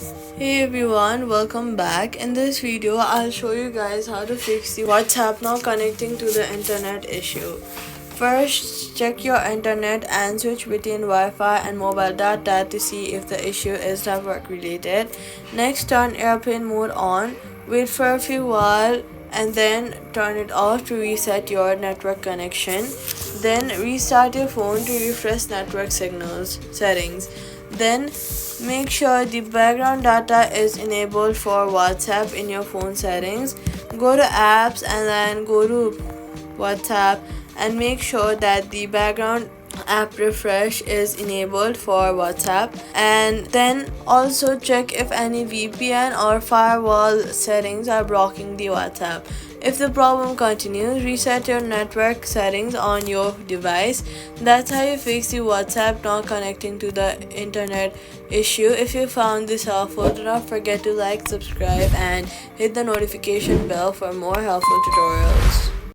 Hey everyone, welcome back. In this video, I'll show you guys how to fix the WhatsApp not connecting to the internet issue. First, check your internet and switch between Wi-Fi and mobile data to see if the issue is network related. Next, turn airplane mode on, wait for a few while and then turn it off to reset your network connection. Then restart your phone to refresh network signals settings. Then make sure the background data is enabled for WhatsApp in your phone settings. Go to apps and then go to WhatsApp and make sure that the background app refresh is enabled for WhatsApp, and then also check if any VPN or firewall settings are blocking the WhatsApp. If the problem continues, reset your network settings on your device. That's how you fix the WhatsApp not connecting to the internet issue. If you found this helpful, do not forget to like, subscribe, and hit the notification bell for more helpful tutorials.